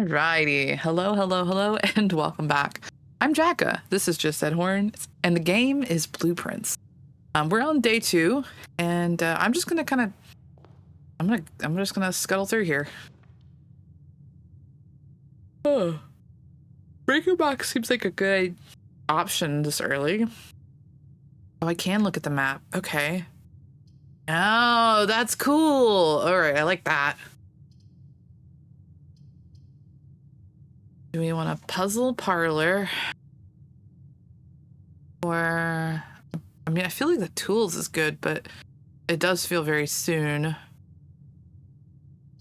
Alrighty. Hello, hello, hello, and welcome back. I'm Jacka. This is Just Said Horn, and the game is Blueprints. We're on day 2, and I'm just gonna I'm just gonna scuttle through here. Oh, breaker box seems like a good option this early. Oh, I can look at the map. Okay. Oh, that's cool. All right, I like that. Do we want a puzzle parlor? Or, I mean, I feel like the tools is good, but it does feel very soon.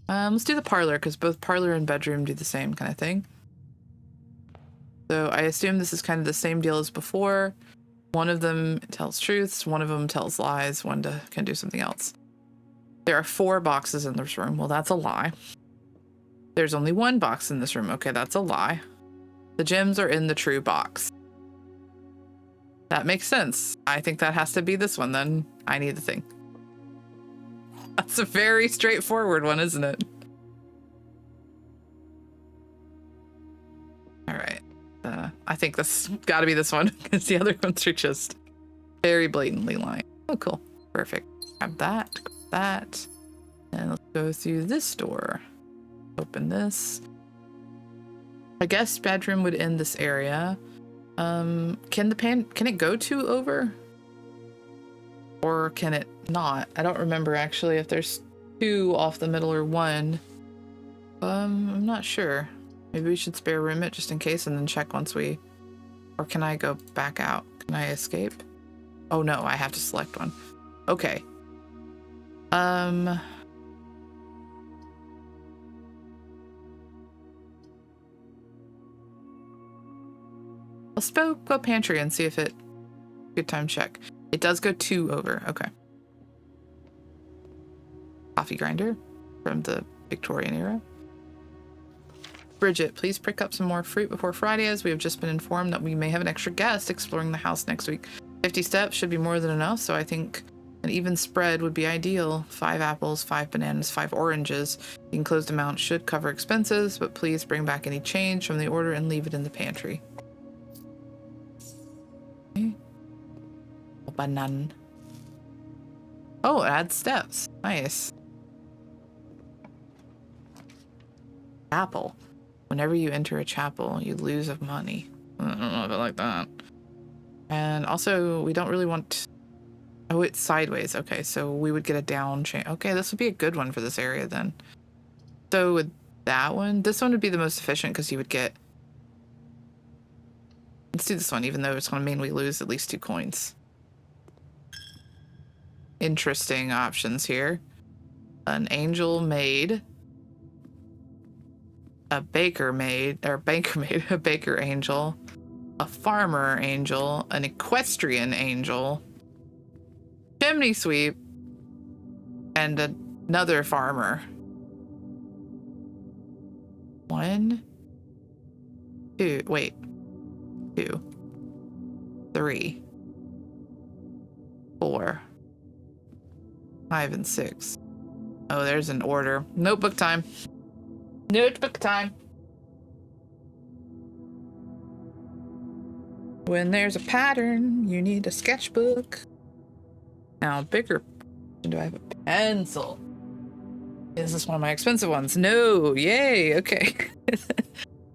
Let's do the parlor, because both parlor and bedroom do the same kind of thing. So I assume this is kind of the same deal as before. One of them tells truths, one of them tells lies, one can do something else. There are 4 boxes in this room. Well, that's a lie. There's only 1 box in this room. Okay, that's a lie. The gems are in the true box. That makes sense. I think that has to be this one then. I need the thing. That's a very straightforward one, isn't it? All right. I think this got to be this one because the other ones are just very blatantly lying. Oh, cool. Perfect. Grab that. Grab that. And let's go through this door. Open this. I guess bedroom would end this area. Can it go 2 over? Or can it not? I don't remember actually if there's 2 off the middle or 1. I'm not sure. Maybe we should spare room it just in case and then check once we... Or can I go back out? Can I escape? Oh no, I have to select one. Okay. Let's go pantry and see if it... Good time check. It does go 2 over. Okay. Coffee grinder from the Victorian era. Bridget, please pick up some more fruit before Friday, as we have just been informed that we may have an extra guest exploring the house next week. 50 steps should be more than enough, so I think an even spread would be ideal. 5 apples, 5 bananas, 5 oranges. The enclosed amount should cover expenses, but please bring back any change from the order and leave it in the pantry. Okay. Banana. Oh, it adds steps. Nice. Apple. Whenever you enter a chapel, you lose of money. I don't know if I like that. And also, we don't really want... Oh, it's sideways. Okay, so we would get a down chain. Okay, this would be a good one for this area then. So with that one, this one would be the most efficient because you would get... Let's do this one, even though it's going to mean we lose at least 2 coins. Interesting options here. An angel maid. A baker maid, a baker angel, a farmer angel, an equestrian angel, chimney sweep, and another farmer. 1, 2, wait, 2, 3, 4, 5, and 6. Oh, there's an order. Notebook time. Notebook time. When there's a pattern, you need a sketchbook. Now, bigger. Do I have a pencil? Is this one of my expensive ones? No. Yay. Okay.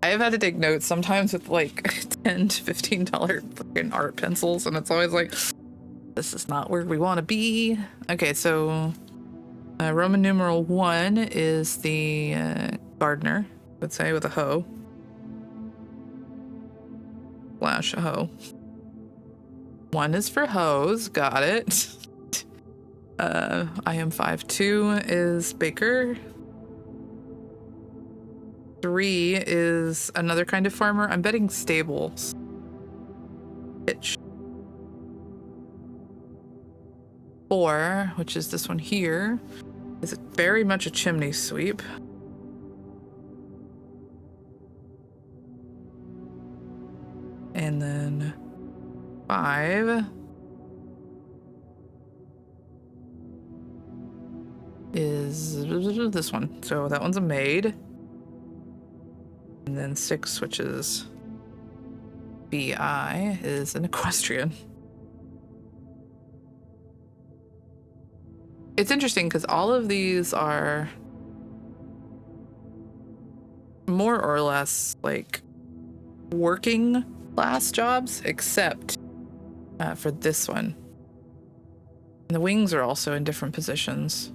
I have had to take notes sometimes with like $10 to $15 freaking art pencils, and it's always like, this is not where we want to be. Okay, so Roman numeral 1 is the gardener, let's say, with a hoe. Slash a hoe. 1 is for hoes, got it. I am 5'2" is baker. 3 is another kind of farmer. I'm betting stables. Pitch. 4, which is this one here, is very much a chimney sweep. And then 5 is this one. So that one's a maid. And then 6, which is BI, is an equestrian. It's interesting because all of these are more or less like working class jobs, except for this one. And the wings are also in different positions.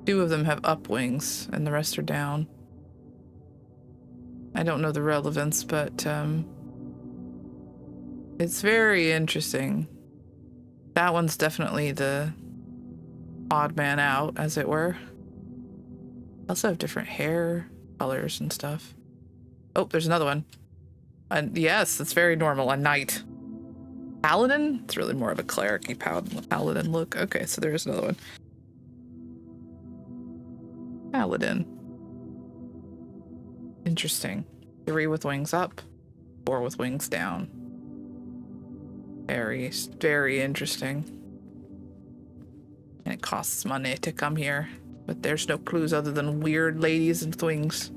2 of them have up wings and the rest are down. I don't know the relevance, but it's very interesting. That one's definitely the odd man out, as it were. Also have different hair colors and stuff. Oh, there's another one. And yes, it's very normal. A knight. Paladin? It's really more of a cleric-y paladin look. Okay, so there's another one. Paladin. Interesting. 3 with wings up, 4 with wings down. Very, very interesting. And it costs money to come here, but there's no clues other than weird ladies and wings.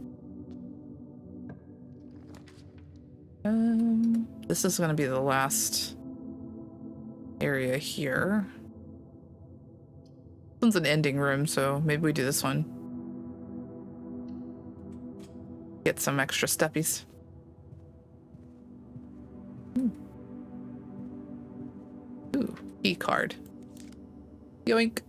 This is gonna be the last area here. This one's an ending room, so maybe we do this one. Get some extra steppies. Ooh, key card. Yoink.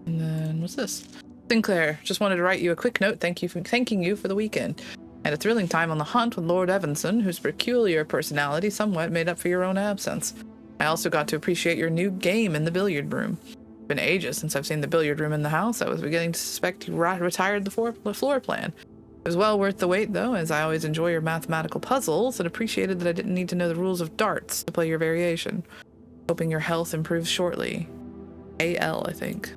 And then what's this? Sinclair, just wanted to write you a quick note thanking you for the weekend. And a thrilling time on the hunt with Lord Evanson, whose peculiar personality somewhat made up for your own absence. I also got to appreciate your new game in the billiard room. It's been ages since I've seen the billiard room in the house. I was beginning to suspect you retired the floor plan. It was well worth the wait, though, as I always enjoy your mathematical puzzles and appreciated that I didn't need to know the rules of darts to play your variation. Hoping your health improves shortly. AL, I think.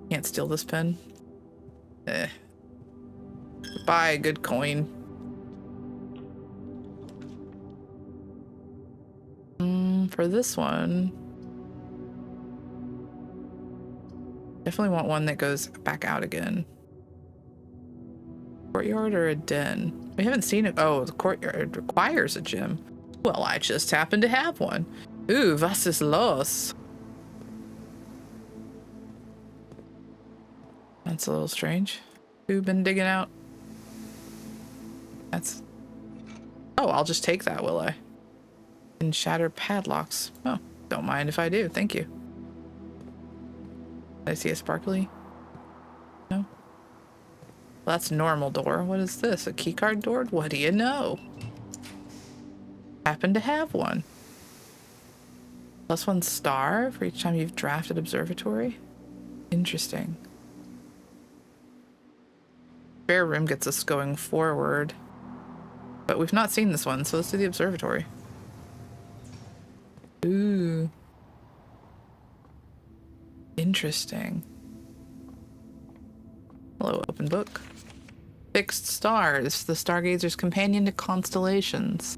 Can't steal this pen. Buy a good coin. For this one, definitely want one that goes back out again. Courtyard or a den? We haven't seen it. Oh, the courtyard requires a gym. Well, I just happen to have one. Ooh, was ist los? That's a little strange. Who been digging out? That's... Oh, I'll just take that, will I? And shatter padlocks. Oh, don't mind if I do. Thank you. Did I see a sparkly? No? Well, that's normal door. What is this? A keycard door? What do you know? Happen to have one. +1 star for each time you've drafted observatory? Interesting. Spare room gets us going forward. But we've not seen this one, so let's do the observatory. Ooh. Interesting. Hello, open book. Fixed stars, the stargazer's companion to constellations.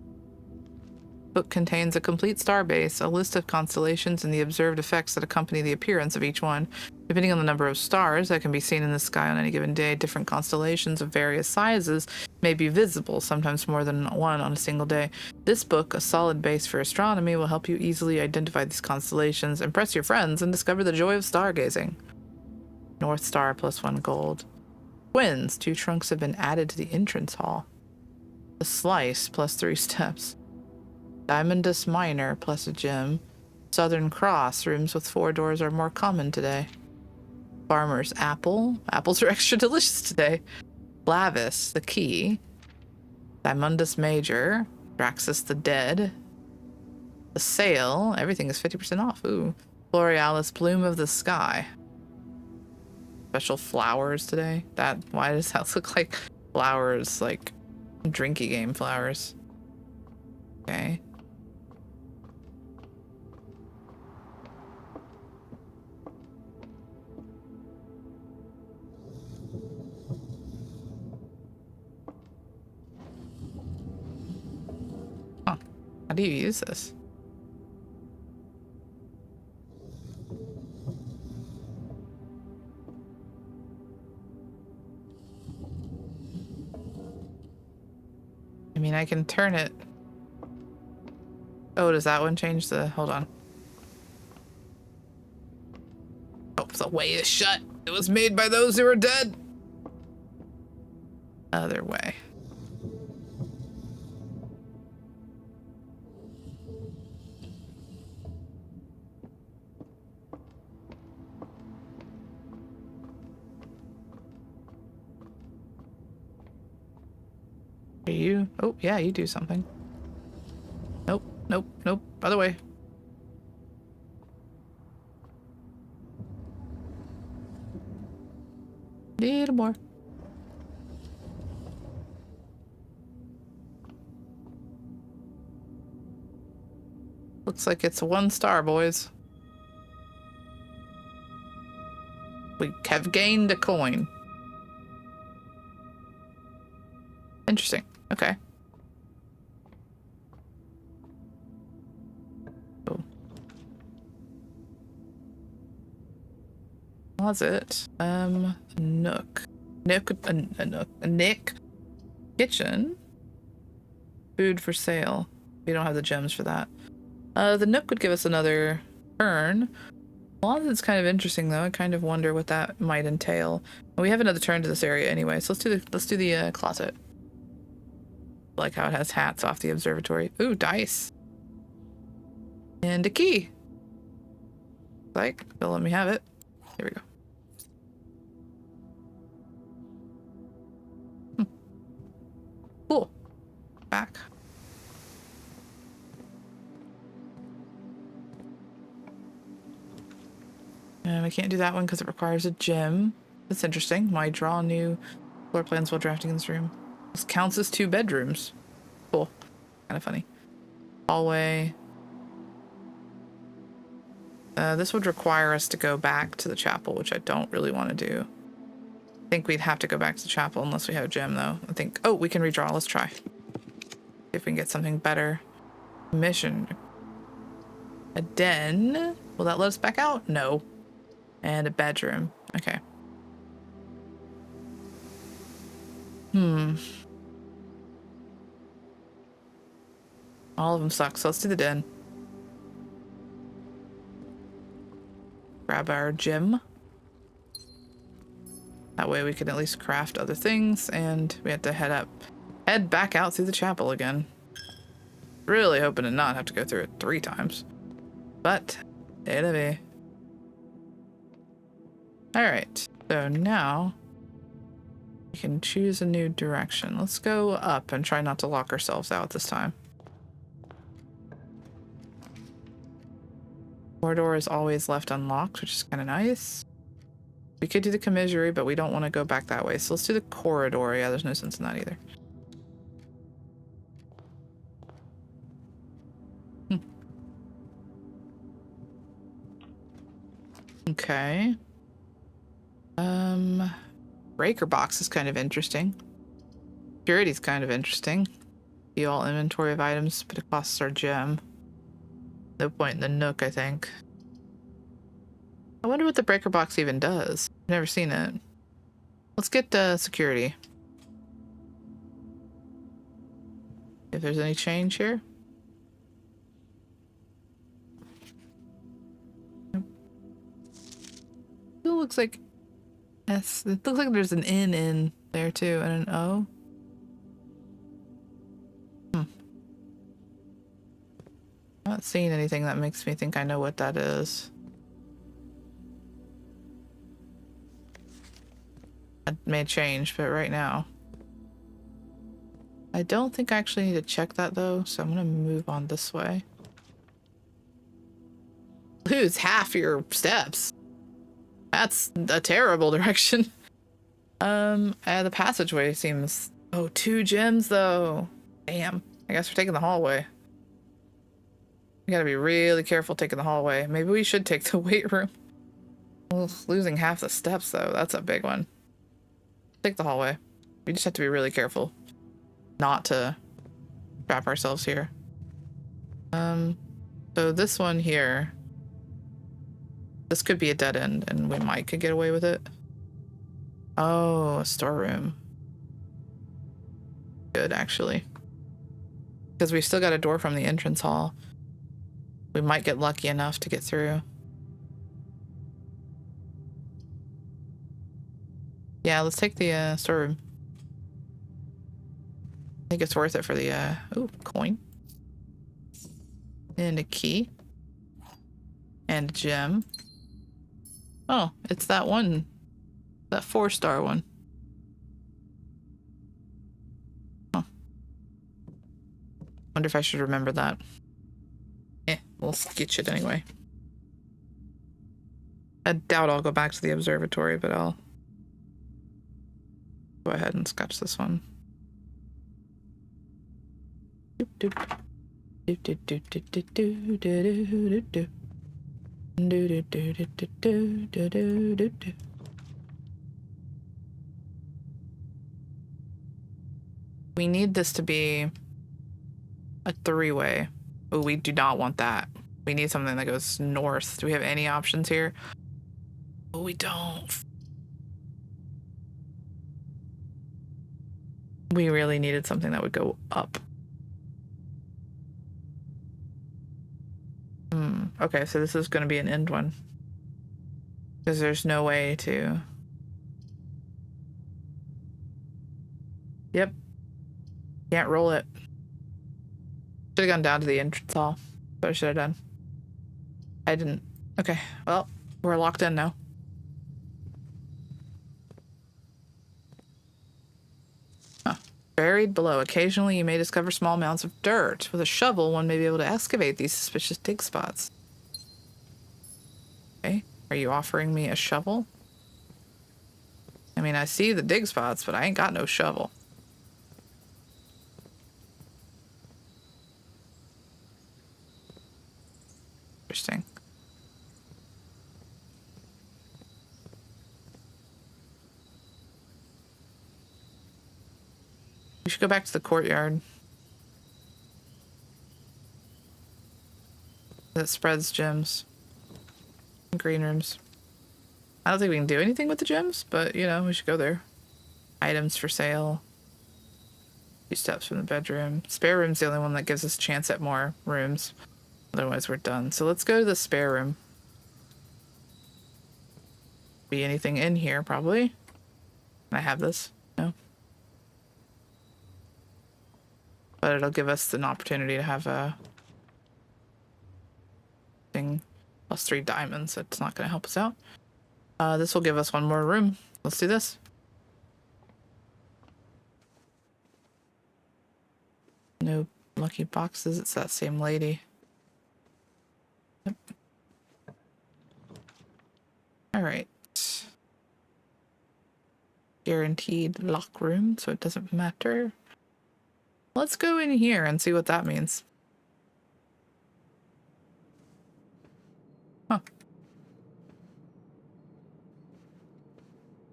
Book contains a complete starbase, a list of constellations, and the observed effects that accompany the appearance of each one. Depending on the number of stars that can be seen in the sky on any given day, different constellations of various sizes may be visible, sometimes more than one on a single day. This book, a solid base for astronomy, will help you easily identify these constellations, impress your friends, and discover the joy of stargazing. North Star +1 gold. Twins, 2 trunks have been added to the entrance hall. The Slice +3 steps. Diamondus Minor plus a gem. Southern Cross, rooms with 4 doors are more common today. Farmer's Apple. Apples are extra delicious today. Blavis, the key. Diamondus Major. Draxus the Dead. The Sale. Everything is 50% off. Ooh. Borealis Bloom of the Sky. Special flowers today. Why does that look like flowers, like drinky game flowers? Okay. Huh. How do you use this? mean, I can turn it. Oh, does that one change the... Hold on. Oh, the way is shut. It was made by those who are dead. Other way. Are you? Oh, yeah, you do something. Nope, nope, nope. Other way. Little more. Looks like it's 1 star, boys. We have gained a coin. Interesting. Okay. Cool. Was it? Nook. A Nick. Kitchen. Food for sale. We don't have the gems for that. The Nook would give us another turn. A lot of it's kind of interesting though. I kind of wonder what that might entail. We have another turn to this area anyway, so let's do the closet. Like how it has hats off the observatory. Ooh, dice. And a key. Like, they'll let me have it. Here we go. Cool. Back. And I can't do that one because it requires a gem. That's interesting. Why draw new floor plans while drafting in this room? This counts as 2 bedrooms. Cool. Kind of funny. Hallway. This would require us to go back to the chapel, which I don't really want to do. I think we'd have to go back to the chapel unless we have a gem, though. I think... Oh, we can redraw. Let's try. See if we can get something better. Mission. A den. Will that let us back out? No. And a bedroom. Okay. All of them suck, so let's do the den. Grab our gem. That way we can at least craft other things, and we have to head back out through the chapel again. Really hoping to not have to go through it 3 times. But, it'll be. Alright, so now we can choose a new direction. Let's go up and try not to lock ourselves out this time. Corridor is always left unlocked, which is kind of nice. We could do the commissary, but we don't want to go back that way. So let's do the corridor. Yeah, there's no sense in that either. Okay. Breaker box is kind of interesting. Security's kind of interesting. See all inventory of items, but it costs our gem. No point in the Nook, I think. I wonder what the breaker box even does. I've never seen it. Let's get security. If there's any change here. Nope. It looks like S. It looks like there's an N in there too, and an O. I'm not seeing anything that makes me think I know what that is. That may change, but right now. I don't think I actually need to check that though, so I'm gonna move on this way. Lose half your steps. That's a terrible direction. The passageway seems... Oh, 2 gems though. Damn. I guess we're taking the hallway. We gotta be really careful taking the hallway. Maybe we should take the weight room. Ugh, losing half the steps though, that's a big one. Take the hallway. We just have to be really careful not to trap ourselves here. So this one here, this could be a dead end and we could get away with it. Oh, a storeroom. Good, actually. Because we still got a door from the entrance hall. We might get lucky enough to get through. Yeah, let's take the storeroom. I think it's worth it for the ooh, coin. And a key. And a gem. Oh, it's that one. That 4-star one. Huh. Wonder if I should remember that. We'll sketch it anyway. I doubt I'll go back to the observatory, but I'll go ahead and sketch this one. Doop, doop. Do, do, do, do, do, do, do, do, do. Do, do, do, do, do, do, do, do, do. We need this to be a 3-way. Oh, we do not want that. We need something that goes north. Do we have any options here? Oh, we don't. We really needed something that would go up. Okay, so this is going to be an end one. Because there's no way to... Yep. Can't roll it. Should have gone down to the entrance hall. What I should have done. I didn't. Okay, well, we're locked in now. Huh. Buried below. Occasionally you may discover small amounts of dirt. With a shovel, one may be able to excavate these suspicious dig spots. Okay, are you offering me a shovel? I mean, I see the dig spots, but I ain't got no shovel. Interesting. We should go back to the courtyard. That spreads gems. And green rooms. I don't think we can do anything with the gems, but, you know, we should go there. Items for sale. 2 steps from the bedroom. Spare room's the only one that gives us a chance at more rooms. Otherwise, we're done. So let's go to the spare room. Be anything in here, probably. Can I have this? No. But it'll give us an opportunity to have a thing plus 3 diamonds. It's not going to help us out. This will give us 1 more room. Let's do this. No lucky boxes. It's that same lady. Yep. All right. Guaranteed lock room, so it doesn't matter. Let's go in here and see what that means. Huh.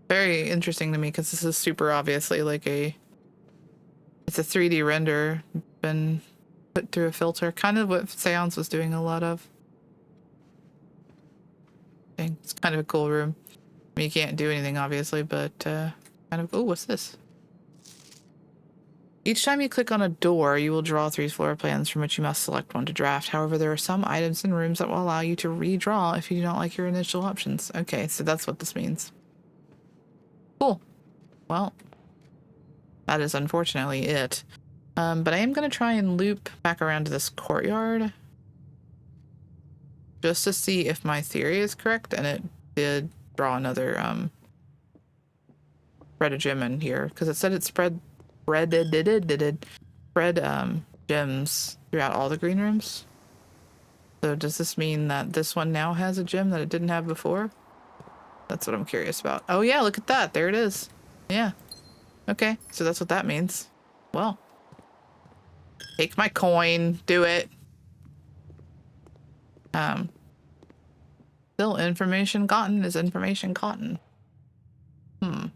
Very interesting to me because this is super obviously like it's a 3D render been put through a filter. Kind of what Seance was doing a lot of. It's kind of a cool room. I mean, you can't do anything obviously, but kind of, oh, what's this? Each time you click on a door, you will draw 3 floor plans from which you must select one to draft. However, there are some items and rooms that will allow you to redraw if you do not like your initial options. Okay, so that's what this means. Cool. Well, that is unfortunately it. But I am going to try and loop back around to this courtyard. Just to see if my theory is correct, and it did draw another, spread a gem in here. Because it said it spread gems throughout all the green rooms. So does this mean that this one now has a gem that it didn't have before? That's what I'm curious about. Oh yeah, look at that. There it is. Yeah. Okay, so that's what that means. Well. Take my coin. Do it. Still information gotten is information gotten. I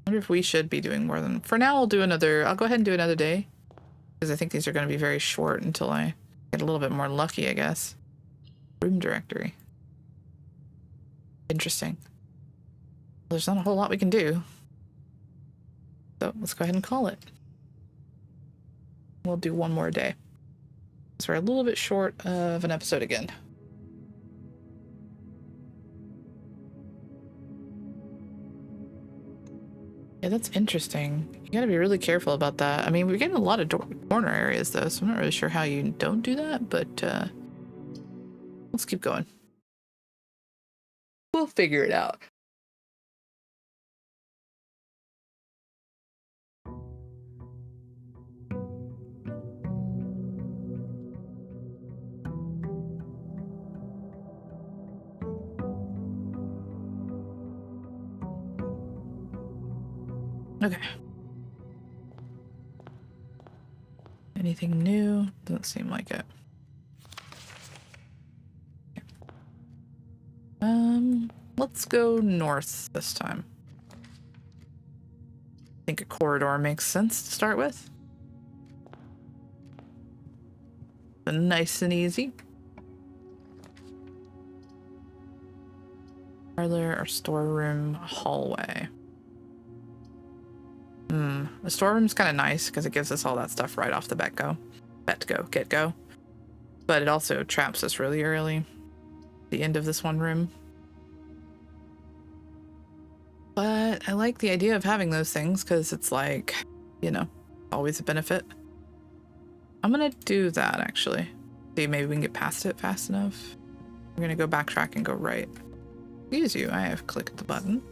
wonder if we should be doing more than... For now, I'll go ahead and do another day. Because I think these are going to be very short until I get a little bit more lucky, I guess. Room directory. Interesting. There's not a whole lot we can do. So let's go ahead and call it. We'll do one more day. So we're a little bit short of an episode again. Yeah, that's interesting. You gotta be really careful about that. I mean, we're getting a lot of corner areas though, so I'm not really sure how you don't do that, but let's keep going. We'll figure it out. Okay. Anything new? Doesn't seem like it. Let's go north this time. I think a corridor makes sense to start with. Nice and easy. Parlor or storeroom hallway. The storeroom's kind of nice because it gives us all that stuff right off the get-go. But it also traps us really early. The end of this one room. But I like the idea of having those things because it's like, you know, always a benefit. I'm gonna do that actually. See, maybe we can get past it fast enough. We're gonna go backtrack and go right. Excuse you, I have clicked the button.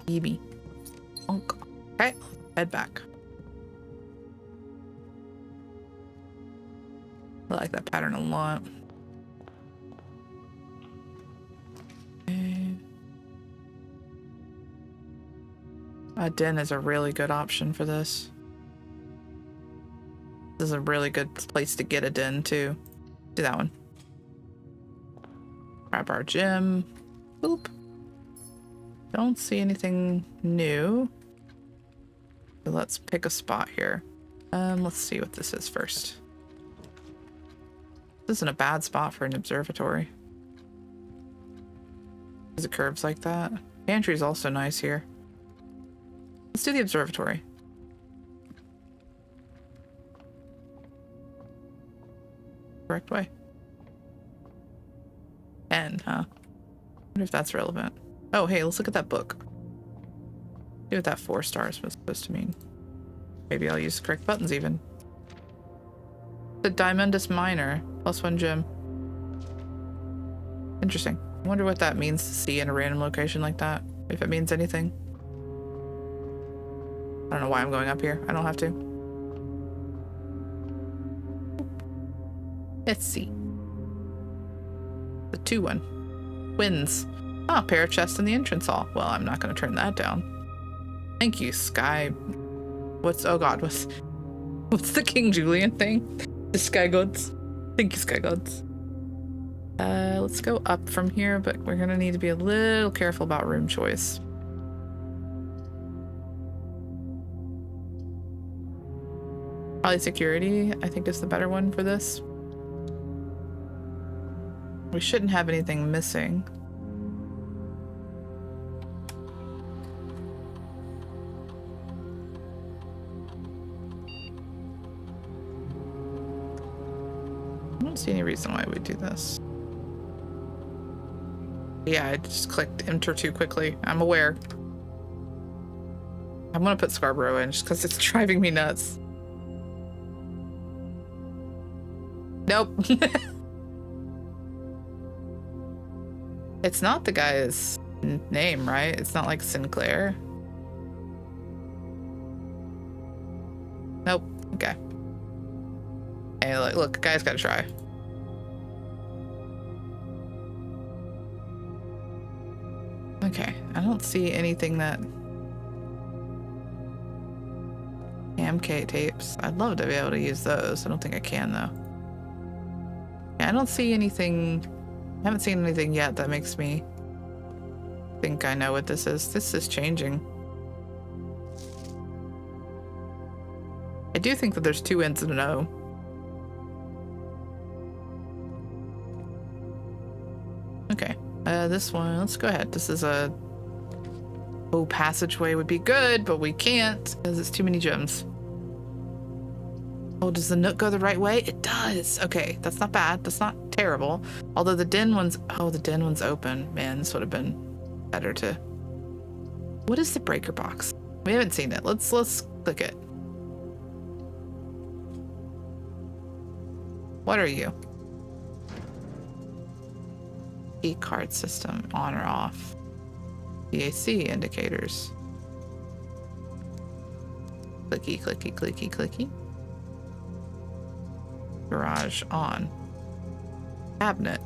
Maybe. Okay, head back. I like that pattern a lot. Okay. A den is a really good option for this. This is a really good place to get a den too. Do that one. Grab our gem. Boop. Don't see anything new. So let's pick a spot here. Let's see what this is first. This isn't a bad spot for an observatory. Is it curves like that? Pantry is also nice here. Let's do the observatory. Correct way. N, huh? I wonder if that's relevant. Oh, hey, let's look at that book. See what that 4 stars was supposed to mean. Maybe I'll use the correct buttons even. The Diamondus Minor, +1 gem. Interesting. I wonder what that means to see in a random location like that. If it means anything. I don't know why I'm going up here. I don't have to. Let's see. The 2-1. Wins. Oh, pair of chests in the entrance hall. Well, I'm not going to turn that down. Thank you, Sky. Oh god, what's the King Julian thing? The Sky Gods. Thank you, Sky Gods. Let's go up from here, but we're gonna need to be a little careful about room choice. Probably security, I think, is the better one for this. We shouldn't have anything missing. I don't see any reason why we do this. Yeah, I just clicked enter too quickly. I'm aware. I'm gonna put Scarborough in just because it's driving me nuts. Nope. It's not the guy's name, right? It's not like Sinclair. Nope. Okay. Hey, look, guy's gotta try. Okay, I don't see anything that... Camcade tapes. I'd love to be able to use those. I don't think I can, though. Yeah, I don't see anything... I haven't seen anything yet that makes me think I know what this is. This is changing. I do think that there's 2 N's and an O. Okay. This one, let's go ahead. This is a... Oh, passageway would be good, but we can't because it's too many gems. Oh, does the nook go the right way? It does. Okay, that's not bad. That's not terrible. Although the den one's... Oh, the den one's open. Man, this would have been better to... What is the breaker box? We haven't seen it. Let's click it. What are you? Key card system, on or off. DAC indicators. Clicky, clicky, clicky, clicky. Garage on. Cabinet.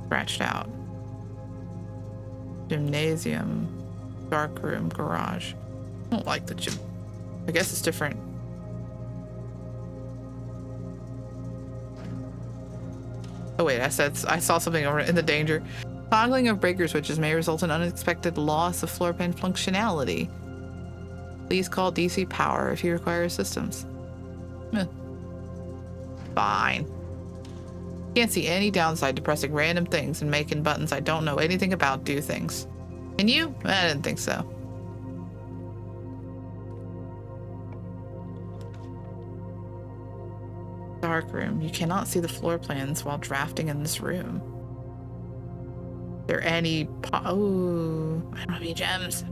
Scratched out. Gymnasium. Dark room. Garage. I don't like the gym. I guess it's different. Oh wait, I saw something over in the danger. Toggling of breaker switches may result in unexpected loss of floor plan functionality. Please call DC Power if you require assistance. Fine. Can't see any downside to pressing random things and making buttons I don't know anything about do things. Can you? I didn't think so. Dark room. You cannot see the floor plans while drafting in this room. Are there any... Oh, I don't have any gems.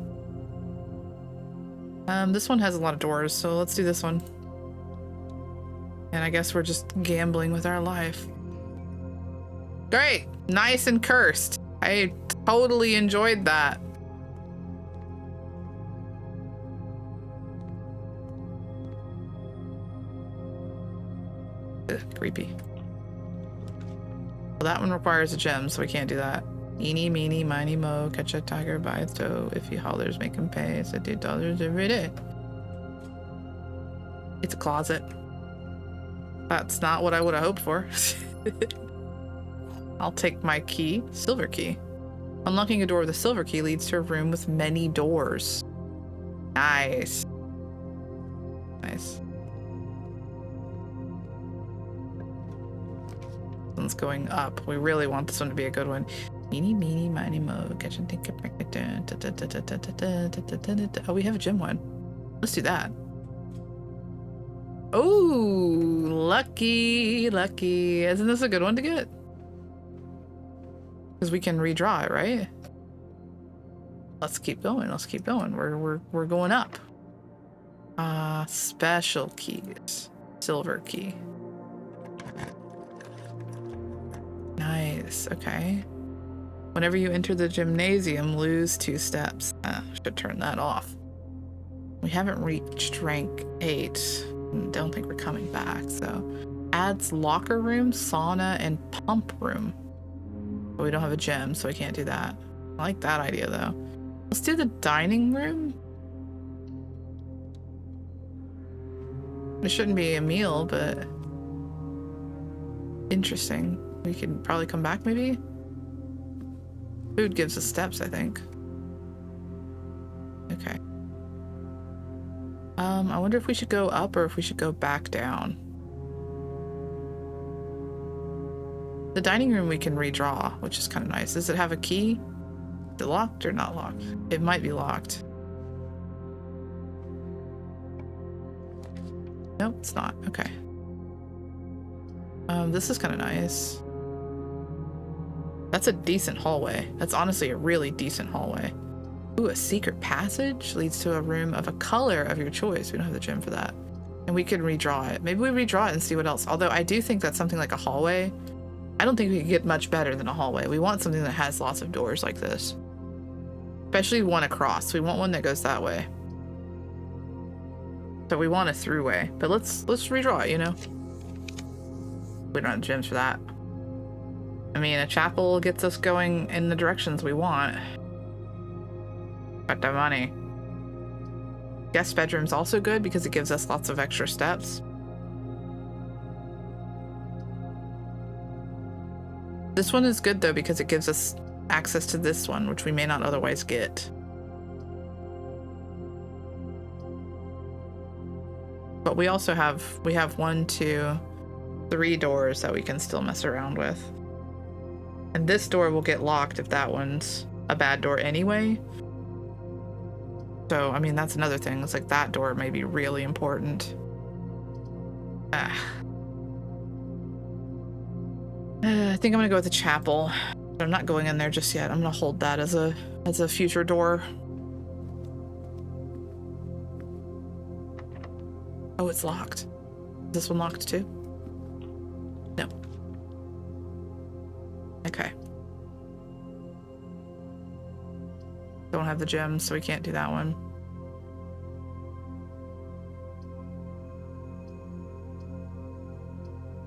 This one has a lot of doors, so let's do this one. And I guess we're just gambling with our life. Great! Nice and cursed. I totally enjoyed that. Ugh, creepy. Well, that one requires a gem, so we can't do that. Eeny, meeny, miny, mo, catch a tiger by its toe. If he hollers, make him pay. It's $2 every day. It's a closet. That's not what I would have hoped for. I'll take my key. Silver key. Unlocking a door with a silver key leads to a room with many doors. Nice. Nice. This one's going up. We really want this one to be a good one. Meeny, meeny, miny, mo. Catch and think. Oh, we have a gym one. Let's do that. Oh, lucky, lucky. Isn't this a good one to get? Because we can redraw it, right? Let's keep going. Let's keep going. We're going up. Special keys. Silver key. Nice. Okay. Whenever you enter the gymnasium, lose 2 steps. Should turn that off. We haven't reached rank 8. Don't think we're coming back, so. Adds locker room, sauna, and pump room. But we don't have a gym, so we can't do that. I like that idea, though. Let's do the dining room. It shouldn't be a meal, but interesting. We can probably come back, maybe? Food gives us steps, I think. Okay. I wonder if we should go up or if we should go back down. The dining room we can redraw, which is kind of nice. Does it have a key? Is it locked or not locked? It might be locked. Nope, it's not. Okay. This is kind of nice. That's a decent hallway. That's honestly a really decent hallway. Ooh, a secret passage leads to a room of a color of your choice. We don't have the gem for that. And we can redraw it. Maybe we redraw it and see what else. Although I do think that's something like a hallway. I don't think we can get much better than a hallway. We want something that has lots of doors like this. Especially one across. We want one that goes that way. So we want a throughway. But let's redraw it, you know? We don't have gems for that. I mean, a chapel gets us going in the directions we want. Got the money. Guest bedroom's also good because it gives us lots of extra steps. This one is good though because it gives us access to this one, which we may not otherwise get. But we also have 1, 2, 3 doors that we can still mess around with. And this door will get locked if that one's a bad door anyway. So, I mean, that's another thing. It's like that door may be really important. I think I'm gonna go with the chapel. I'm not going in there just yet. I'm gonna hold that as a future door. Oh, it's locked. Is this one locked too? No. Okay. Don't have the gems, so we can't do that one.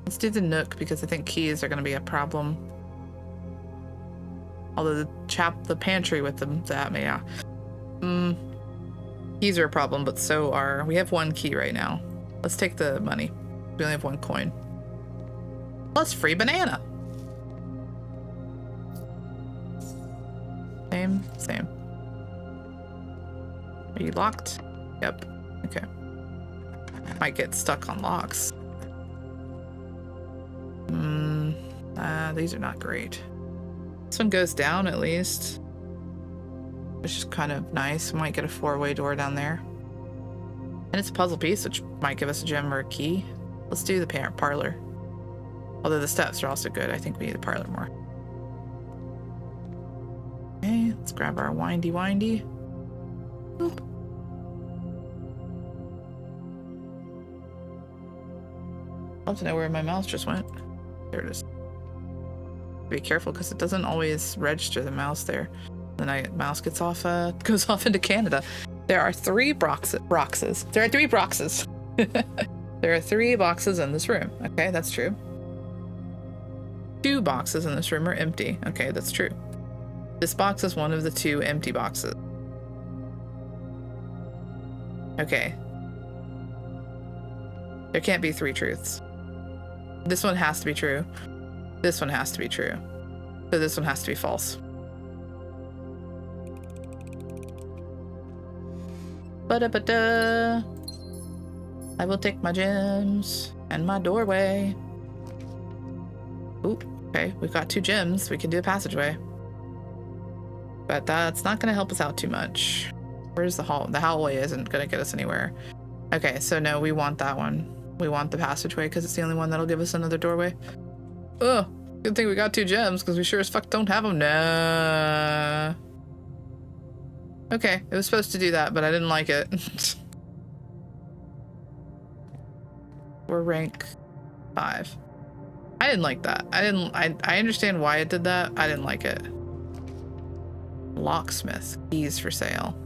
Let's do the nook because I think keys are going to be a problem. Although the pantry with them, yeah. Keys are a problem, but so are we have one key right now. Let's take the money. We only have one coin. Plus free banana. Same. Are you locked? Yep. Okay. Might get stuck on locks. These are not great. This one goes down at least, which is kind of nice. We might get a 4-way door down there. And it's a puzzle piece, which might give us a gem or a key. Let's do the parlor. Although the steps are also good. I think we need the parlor more. Okay, let's grab our windy. Boop. I'd love to know where my mouse just went. There it is. Be careful because it doesn't always register the mouse there. Then mouse gets off, goes off into Canada. There are 3 boxes. There are 3 boxes. There are 3 boxes in this room. Okay, that's true. 2 boxes in this room are empty. Okay, that's true. This box is one of the 2 empty boxes. Okay. There can't be 3 truths. This one has to be true. This one has to be true. So this one has to be false. Ba-da-ba-da. I will take my gems and my doorway. Ooh, okay, we've got 2 gems. We can do a passageway. But that's not gonna help us out too much. Where's the hall? The hallway isn't gonna get us anywhere. Okay, so no, we want that one. We want the passageway because it's the only one that'll give us another doorway. Oh, good thing we got 2 gems because we sure as fuck don't have them. Nah. Okay, it was supposed to do that, but I didn't like it. We're rank 5. I didn't like that. I understand why it did that. I didn't like it. Locksmith. Keys for sale.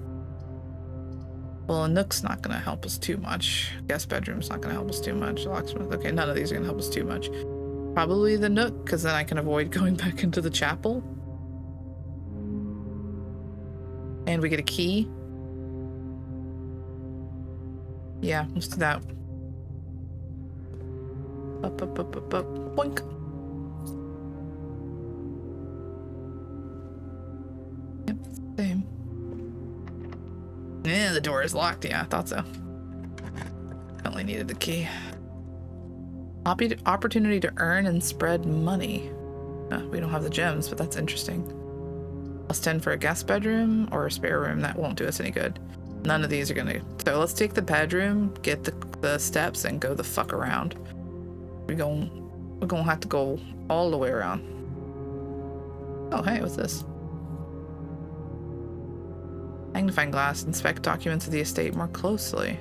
Well, a nook's not gonna help us too much. Guest bedroom's not gonna help us too much. Locksmith. Okay, none of these are gonna help us too much. Probably the nook, because then I can avoid going back into the chapel. And we get a key. Yeah, let's do that. Up, boink. Yep, same. Yeah, the door is locked. Yeah, I thought so. Only needed the key. Opportunity to earn and spread money. We don't have the gems, but that's interesting. +10 for a guest bedroom or a spare room. That won't do us any good. None of these are gonna. So let's take the bedroom, get the steps, and go the fuck around. We're gonna have to go all the way around. Oh, hey, what's this? Magnifying glass. Inspect documents of the estate more closely.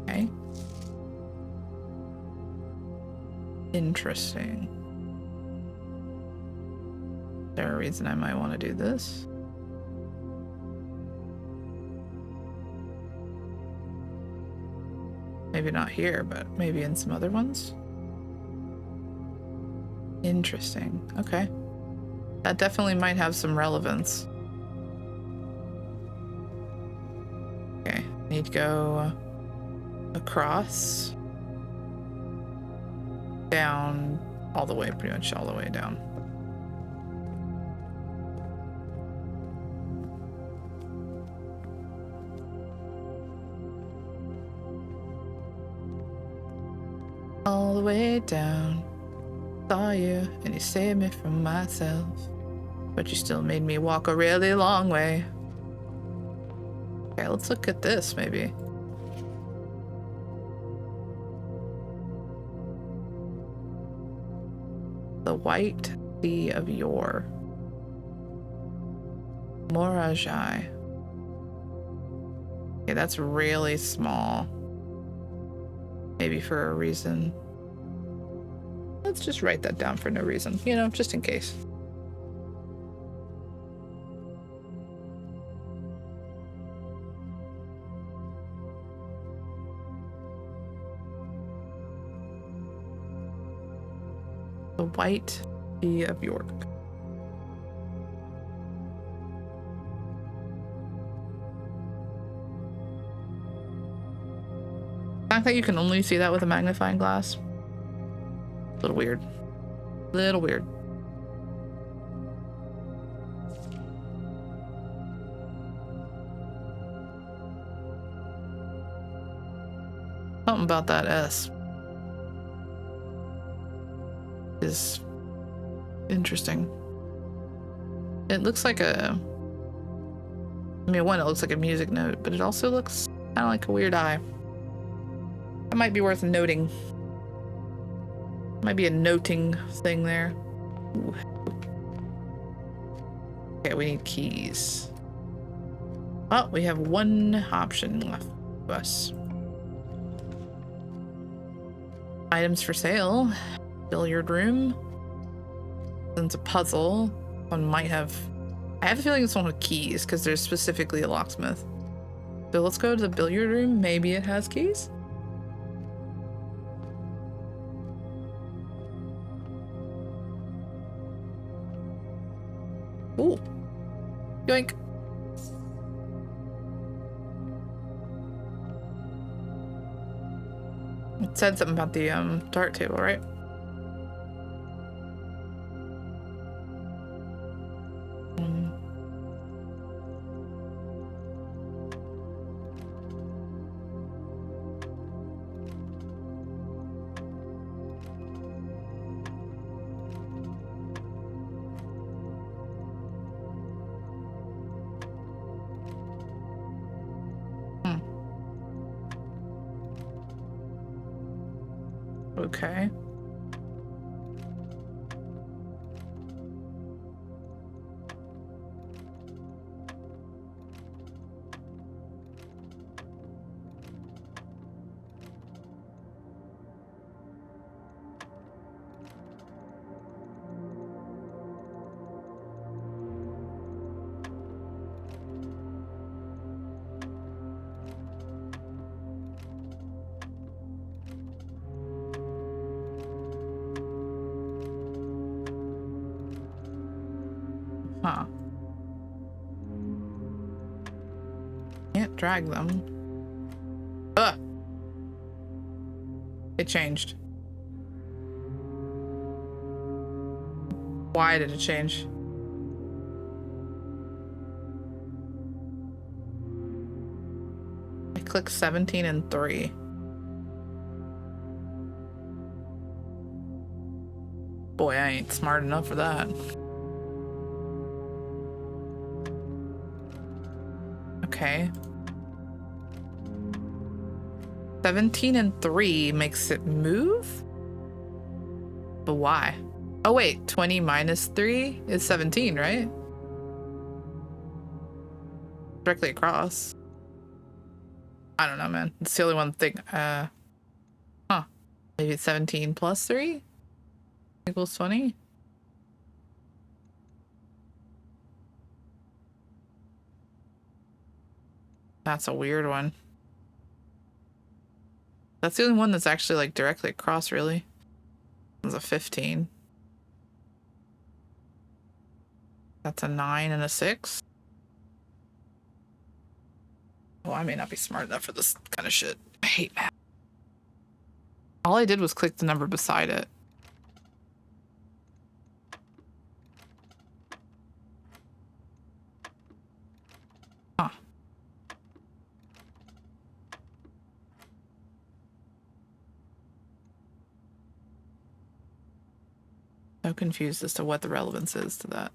Okay. Interesting. Is there a reason I might want to do this? Maybe not here, but maybe in some other ones. Interesting. Okay. That definitely might have some relevance. Okay. Need to go across. Down. All the way, pretty much all the way down. All the way down, saw you, and you saved me from myself. But you still made me walk a really long way. Okay, let's look at this, maybe. The white sea of yore. Morajai. Okay, that's really small. Maybe for a reason. Let's just write that down for no reason, you know, just in case. The white sea of York. The fact that you can only see that with a magnifying glass. A little weird. Little weird. Something about that S is interesting. It looks like a... I mean, one, it looks like a music note, but it also looks kind of like a weird eye. That might be worth noting. Might be a noting thing there. Ooh. Okay, we need keys. Oh, we have one option left to us. Items for sale. Billiard room. Since a puzzle, one might have... I have a feeling it's one with keys because there's specifically a locksmith. So let's go to the billiard room. Maybe it has keys? Ooh. Yoink. It said something about the dart table, right? Okay. Huh. Can't drag them. Ugh! It changed. Why did it change? I clicked 17 and 3. Boy, I ain't smart enough for that. Okay. 17 and 3 makes it move? But why? Oh wait, 20 minus 3 is 17, right? Directly across. I don't know, man. It's the only one thing. Huh. Maybe it's 17 plus 3 equals 20? That's a weird one. That's the only one that's actually like directly across, really. It's a 15. That's a 9 and a 6. Oh, I may not be smart enough for this kind of shit. I hate math. All I did was click the number beside it. Huh. So confused as to what the relevance is to that.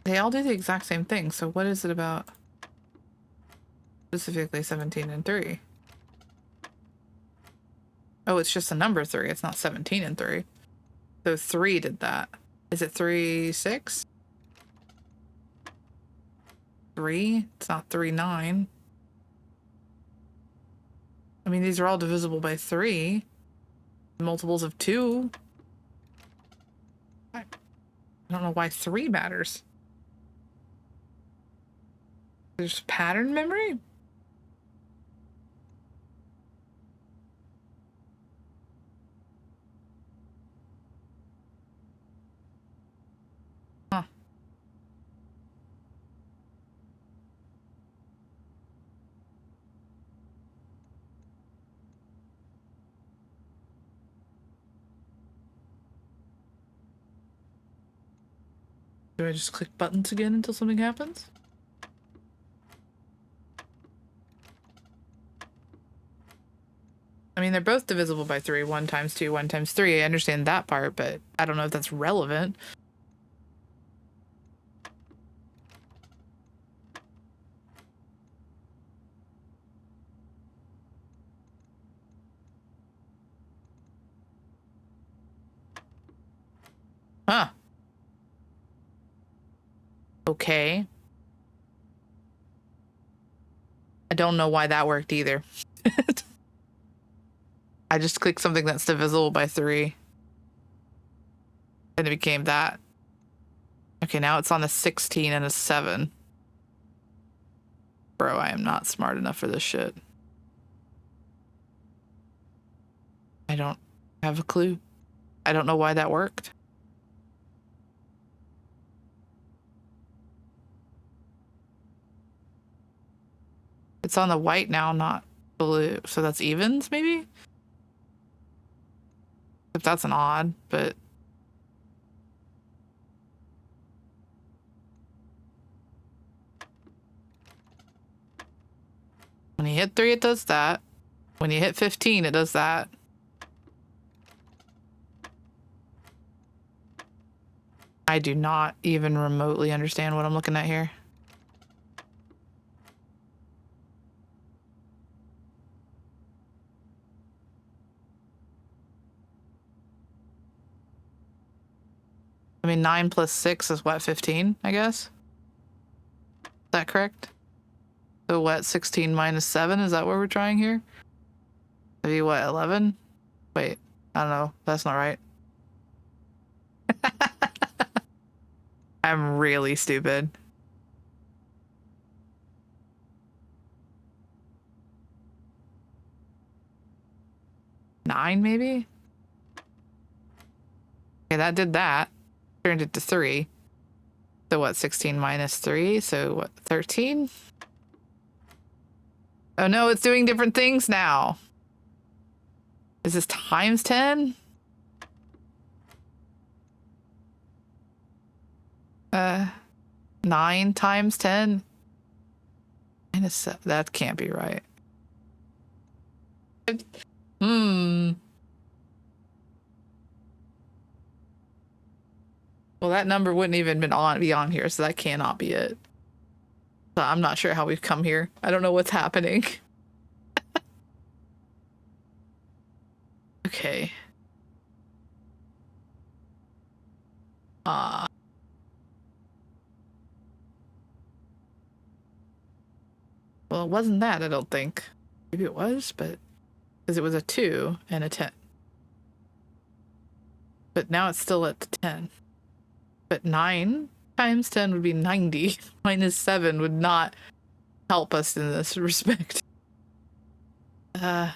They all do the exact same thing, so what is it about? Specifically 17 and 3. Oh, it's just a number 3. It's not 17 and 3. So 3 did that. Is it 3, 6? 3? It's not 3, 9. I mean, these are all divisible by 3. Multiples of 2. I don't know why 3 matters. There's pattern memory? Huh. Do I just click buttons again until something happens? I mean, they're both divisible by 3. 1 times 2, 1 times 3. I understand that part, but I don't know if that's relevant. Huh. Okay. I don't know why that worked either. I just clicked something that's divisible by 3. And it became that. Okay, now it's on a 16 and a 7. Bro, I am not smart enough for this shit. I don't have a clue. I don't know why that worked. It's on the white now, not blue. So that's evens, maybe? If that's an odd, but... When you hit 3, it does that. When you hit 15, it does that. I do not even remotely understand what I'm looking at here. I mean, 9 plus 6 is what, 15, I guess? Is that correct? So what, 16 minus 7? Is that what we're trying here? Maybe what, 11? Wait, I don't know. That's not right. I'm really stupid. Nine, maybe? Okay, that did that. Turned it to 3. So what, 16 minus 3? So what, 13? Oh no, it's doing different things now. Is this times 10? 9 times 10? Minus 7. That can't be right. Well, that number wouldn't even be on here, so that cannot be it. So I'm not sure how we've come here. I don't know what's happening. Okay. Well, it wasn't that, I don't think. Maybe it was, but... Because it was a 2 and a 10. But now it's still at the 10. But 9 times 10 would be 90. Minus 7 would not help us in this respect. Unless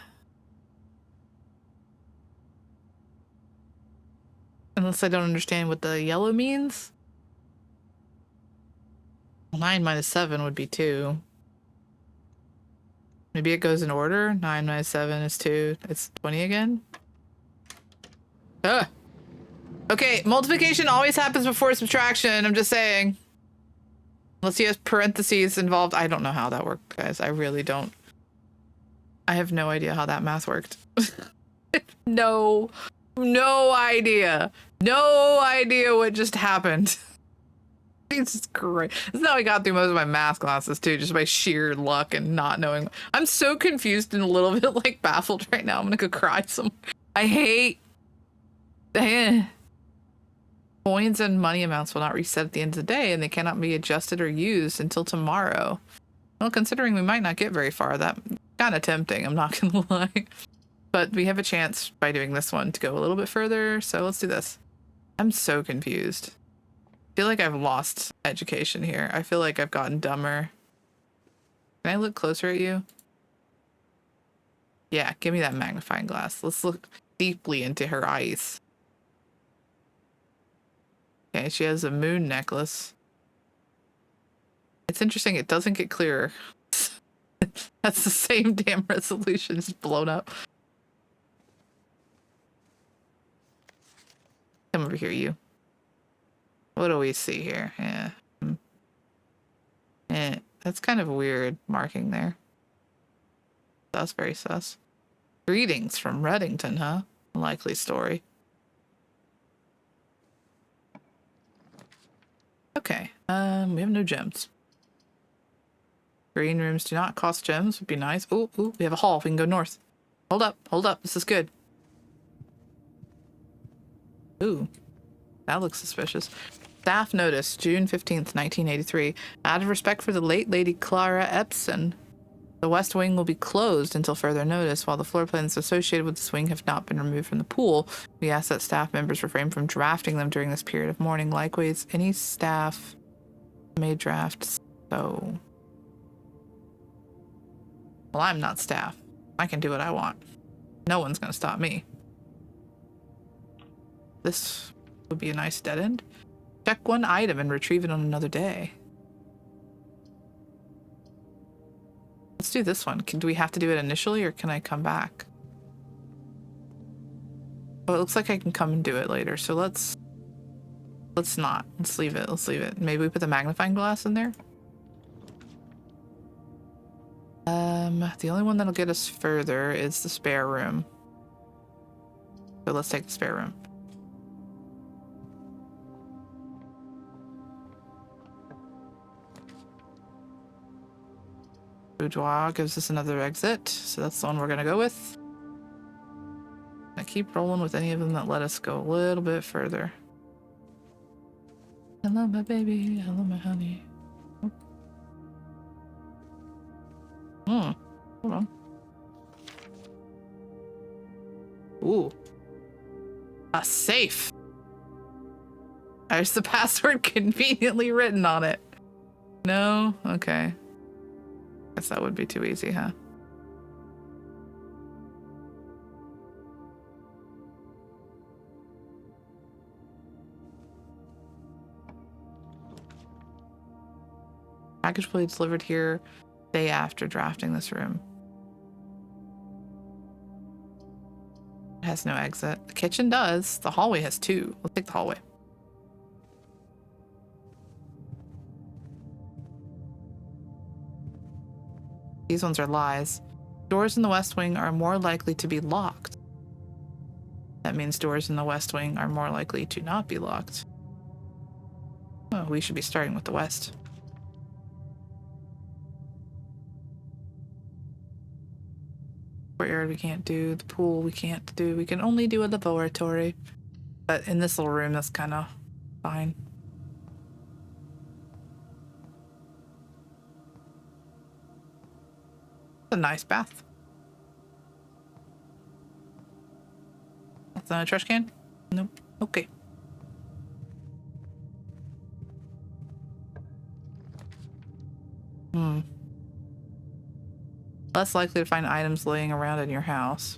I don't understand what the yellow means. 9 minus 7 would be 2. Maybe it goes in order. 9 minus 7 is 2. It's 20 again. Ugh. Okay, multiplication always happens before subtraction. I'm just saying. Unless you have parentheses involved. I don't know how that worked, guys. I really don't. I have no idea how that math worked. No idea. No idea what just happened. Jesus Christ. This is how I got through most of my math classes too, just by sheer luck and not knowing. I'm so confused and a little bit like baffled right now. I'm gonna go cry some. I hate coins and money amounts will not reset at the end of the day, and they cannot be adjusted or used until tomorrow. Well, considering we might not get very far, that's kind of tempting, I'm not gonna lie. But we have a chance by doing this one to go a little bit further, so let's do this. I'm so confused. I feel like I've lost education here. I feel like I've gotten dumber. Can I look closer at you? Yeah, give me that magnifying glass. Let's look deeply into her eyes. Okay, she has a moon necklace. It's interesting, it doesn't get clearer. That's the same damn resolution, just blown up. Come over here, you. What do we see here? Yeah. That's kind of a weird marking there. That's very sus. Greetings from Reddington, huh? Likely story. Okay, we have no gems. Green rooms do not cost gems, would be nice. Ooh, we have a hall, we can go north. Hold up, this is good. Ooh, that looks suspicious. Staff notice, June 15th, 1983. Out of respect for the late Lady Clara Epson, the West Wing will be closed until further notice. While the floor plans associated with this wing have not been removed from the pool, we ask that staff members refrain from drafting them during this period of mourning. Likewise, any staff may draft so. Well, I'm not staff. I can do what I want. No one's gonna stop me. This would be a nice dead end. Check one item and retrieve it on another day. Let's do this one. Do we have to do it initially or can I come back? Oh, it looks like I can come and do it later. So let's not. Let's leave it. Let's leave it. Maybe we put the magnifying glass in there. The only one that'll get us further is the spare room. So let's take the spare room. Boudoir gives us another exit, so that's the one we're gonna go with. I keep rolling with any of them that let us go a little bit further. Hello, my baby. Hello, my honey. Hold on. Ooh. A safe. There's the password conveniently written on it. No? Okay. Guess that would be too easy, huh? Package will be delivered here day after drafting this room. It has no exit. The kitchen does. The hallway has two. Let's take the hallway. These ones are lies. Doors in the West Wing are more likely to be locked. That means doors in the West Wing are more likely to not be locked. Oh, we should be starting with the West. Courtyard we can't do. The pool we can't do. We can only do a laboratory. But in this little room, that's kind of fine. A nice bath. That's not a trash can? Nope. Okay. Less likely to find items laying around in your house.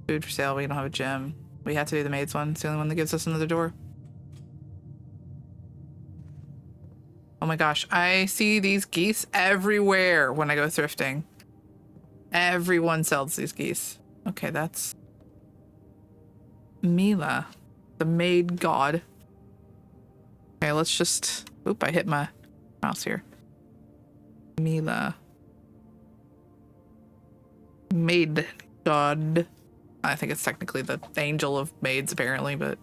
Food for sale, we don't have a gym. We have to do the maid's one. It's the only one that gives us another door. Oh my gosh, I see these geese everywhere when I go thrifting. Everyone sells these geese. Okay, that's Mila, the maid god. Okay, let's just... Oop, I hit my mouse here. Mila. Maid god. I think it's technically the angel of maids, apparently, but...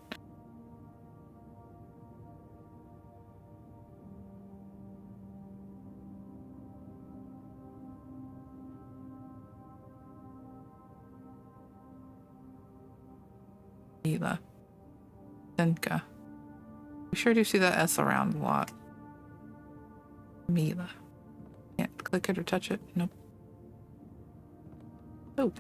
Mila. Senka. We sure do see that S around a lot. Mila. Can't click it or touch it. Nope. Oh.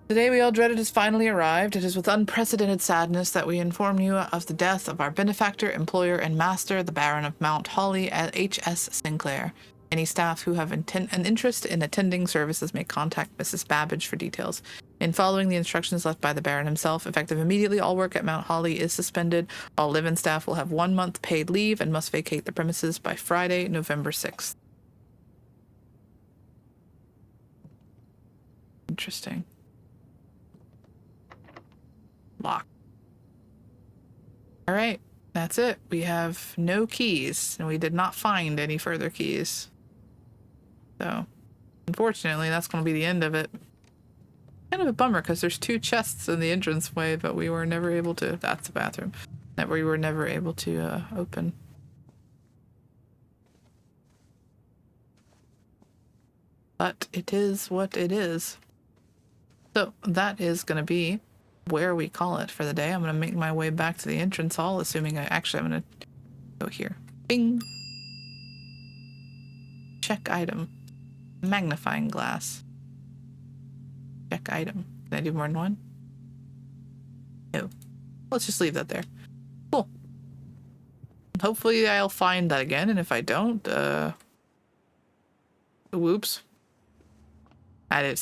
The day we all dreaded has finally arrived. It is with unprecedented sadness that we inform you of the death of our benefactor, employer, and master, the Baron of Mount Holly, H.S. Sinclair. Any staff who have an interest in attending services may contact Mrs. Babbage for details. In following the instructions left by the Baron himself, effective immediately, all work at Mount Holly is suspended. All live-in staff will have 1 month paid leave and must vacate the premises by Friday, November 6th. Interesting. Lock. All right, that's it. We have no keys, and we did not find any further keys. So, unfortunately, that's going to be the end of it. Kind of a bummer, because there's 2 chests in the entranceway, but we were never able to... That's the bathroom. That we were never able to open. But it is what it is. So, that is going to be where we call it for the day. I'm going to make my way back to the entrance hall, assuming I'm going to go here. Bing! Check item. Magnifying glass. Check item. Can I do more than one? No. Let's just leave that there. Cool. Hopefully I'll find that again, and if I don't, whoops. I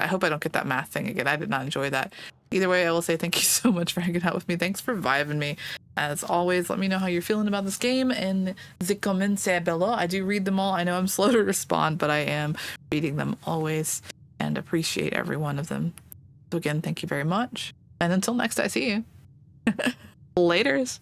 hope I don't get that math thing again. I did not enjoy that. Either way, I will say thank you so much for hanging out with me. Thanks for vibing me. As always, let me know how you're feeling about this game in the comments below. I do read them all. I know I'm slow to respond, but I am reading them always and appreciate every one of them. So again, thank you very much. And until next I see you. Laters.